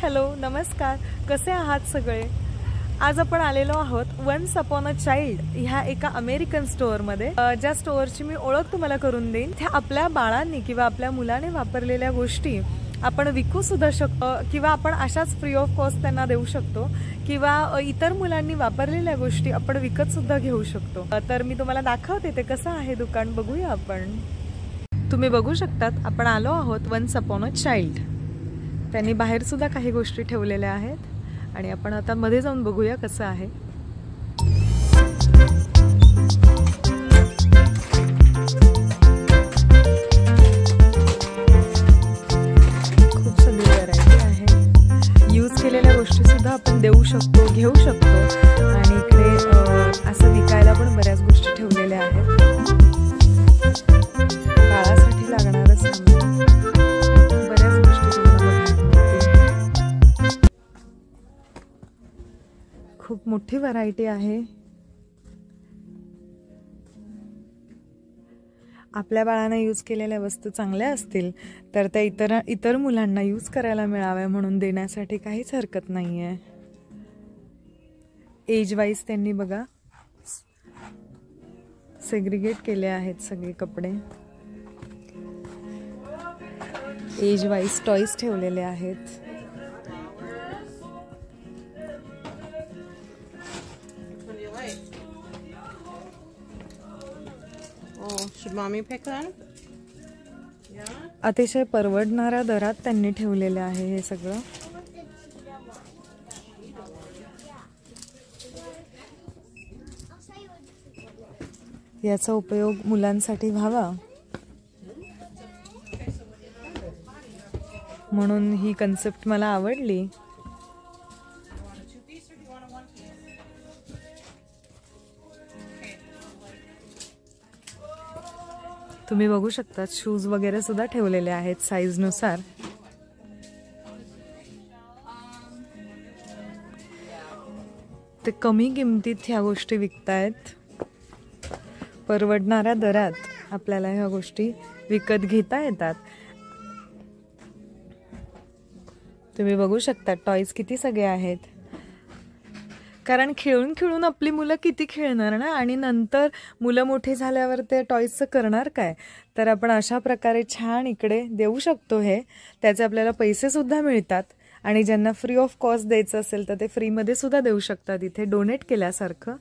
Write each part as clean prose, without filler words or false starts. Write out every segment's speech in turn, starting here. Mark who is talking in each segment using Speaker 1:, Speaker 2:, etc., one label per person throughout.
Speaker 1: Hello नमस्कार, कसे आहात सगळे। आज आपण आलेलो आहोत वन्स अपॉन अ चाइल्ड ह्या एका अमेरिकन स्टोअरमध्ये। ज्या स्टोअरची मी ओळख तुम्हाला करून देईन। त्या आपल्या बाळांनी किंवा आपल्या मुलाने वापरलेल्या गोष्टी आपण विकू सुद्धा शकतो किंवा आपण अशाच फ्री ऑफ कॉस्ट त्यांना देऊ शकतो किंवा इतर मुलांनी वापरलेल्या गोष्टी आपण विकत सुद्धा घेऊ शकतो। तर मी तुम्हाला दाखवते ते कसं आहे दुकान, बघूया आपण। तुम्ही बघू शकतात आपण आलो आहोत वन्स अपॉन अ चाइल्ड। त्यांनी बाहेर सुद्धा काही गोष्टी ठेवलेल्या आहेत आणि आपण आता मध्ये जाऊन बघूया कसं आहे। खूप सगळी व्हरायटी आहे। यूज केलेल्या गोष्टी सुद्धा आपण देऊ शकतो, घेऊ शकतो आणि इकडे असं विकायला पण बऱ्याच गोष्टी ठेवलेल्या आहेत। बाळासाठी लागणारं सामान, बऱ्याच गोष्टी खूप मोठी व्हरायटी आहे। आपल्या बाळांना यूज केलेल्या वस्तू चांगल्या असतील तर त्या इतर मुलांना यूज करायला मिळाव्या म्हणून देण्यासाठी काहीच हरकत नाहीये। एज वाईज त्यांनी बघा सेग्रीगेट केले आहेत सगळे कपडे। एज वाईज टॉयज ठेवलेले आहेत। अतिशय परवडणाऱ्या दरात त्यांनी ठेवलेले आहे हे सगळं। याचा उपयोग मुलांसाठी व्हावा म्हणून ही कन्सेप्ट मला आवडली। तुम्ही बघू शकता शूज वगैरे सुद्धा ठेवलेले आहेत साइज नुसार। ते कमी किमतीत ह्या गोष्टी विकतायत, परवडणाऱ्या दरात आपल्याला ह्या गोष्टी विकत घेता येतात। तुम्ही बघू शकता टॉयज किती सगळे आहेत, कारण खेळून खेळून आपली मुलं किती खेळणार ना, आणि नंतर मुलं मोठी झाल्यावर ते टॉयजचं करणार काय। तर आपण अशा प्रकारे छान इकडे देऊ शकतो हे, त्याचे आपल्याला पैसे सुद्धा मिळतात आणि ज्यांना फ्री ऑफ कॉस्ट द्यायचं असेल तर ते फ्रीमध्ये सुद्धा देऊ शकतात इथे डोनेट केल्यासारखं,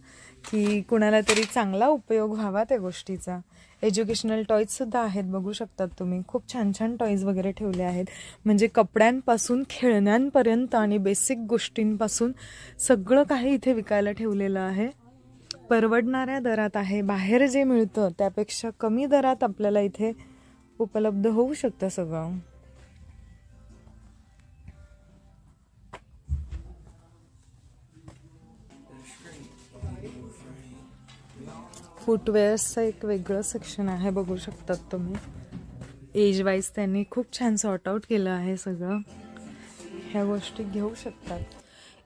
Speaker 1: की कुणाला तरी चांगला उपयोग व्हावा त्या गोष्टीचा। एज्युकेशनल टॉयज सुद्धा आहेत, बघू शकतात तुम्ही। खूप छान छान टॉयज वगैरे ठेवले आहेत, म्हणजे कपड्यांपासून खेळण्यांपर्यंत आणि बेसिक गोष्टींपासून सगळं काही इथे विकायला ठेवलेलं आहे। परवडणाऱ्या दरात आहे, बाहेर जे मिळतं त्यापेक्षा कमी दरात आपल्याला इथे उपलब्ध होऊ शकतं सगळं। फुटवेअर्सचं एक वेगळं सेक्शन आहे, बघू शकतात तुम्ही। एज वाईज त्यांनी खूप छान सॉर्ट आउट केलं आहे सगळं, ह्या गोष्टी घेऊ शकतात।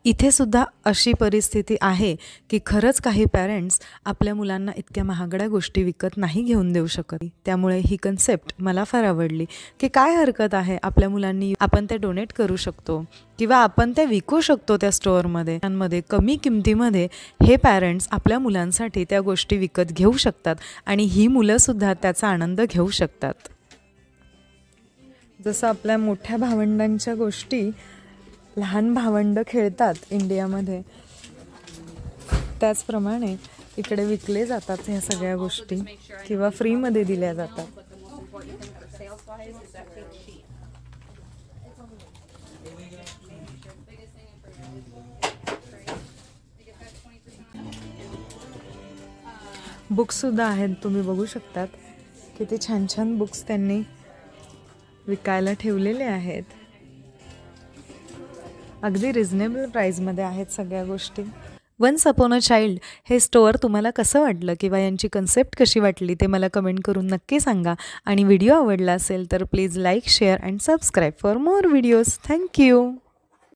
Speaker 1: इथे सुद्धा अशी परिस्थिती आहे की खरंच काही पॅरेंट्स आपल्या मुलांना इतक्या महागड्या गोष्टी विकत नाही घेऊन देऊ शकत। त्यामुळे ही कन्सेप्ट मला फार आवडली की काय हरकत आहे, आपल्या मुलांनी आपण ते डोनेट करू शकतो किंवा आपण ते विकू शकतो त्या स्टोअरमध्ये कमी किमतीमध्ये। हे पॅरेंट्स आपल्या मुलांसाठी त्या गोष्टी विकत घेऊ शकतात आणि ही मुलंसुद्धा त्याचा आनंद घेऊ शकतात। जसं आपल्या मोठ्या भावंडांच्या गोष्टी लहान भावंड खेळतात इंडियामध्ये, त्याचप्रमाणे इकडे विकले जातात ह्या सगळ्या गोष्टी किंवा फ्रीमध्ये दिल्या जातात। बुक्स सुद्धा आहेत, तुम्ही बघू शकतात किती छान छान बुक्स त्यांनी विकायला ठेवलेले आहेत। अगदी रिझनेबल प्राइसमध्ये आहेत सगळ्या गोष्टी। वन्स अपॉन अ चाइल्ड हे स्टोअर तुम्हाला कसं वाटलं किंवा यांची कन्सेप्ट कशी वाटली ते मला कमेंट करून नक्की सांगा, आणि व्हिडिओ आवडला असेल तर please like, share and subscribe for more videos. Thank you.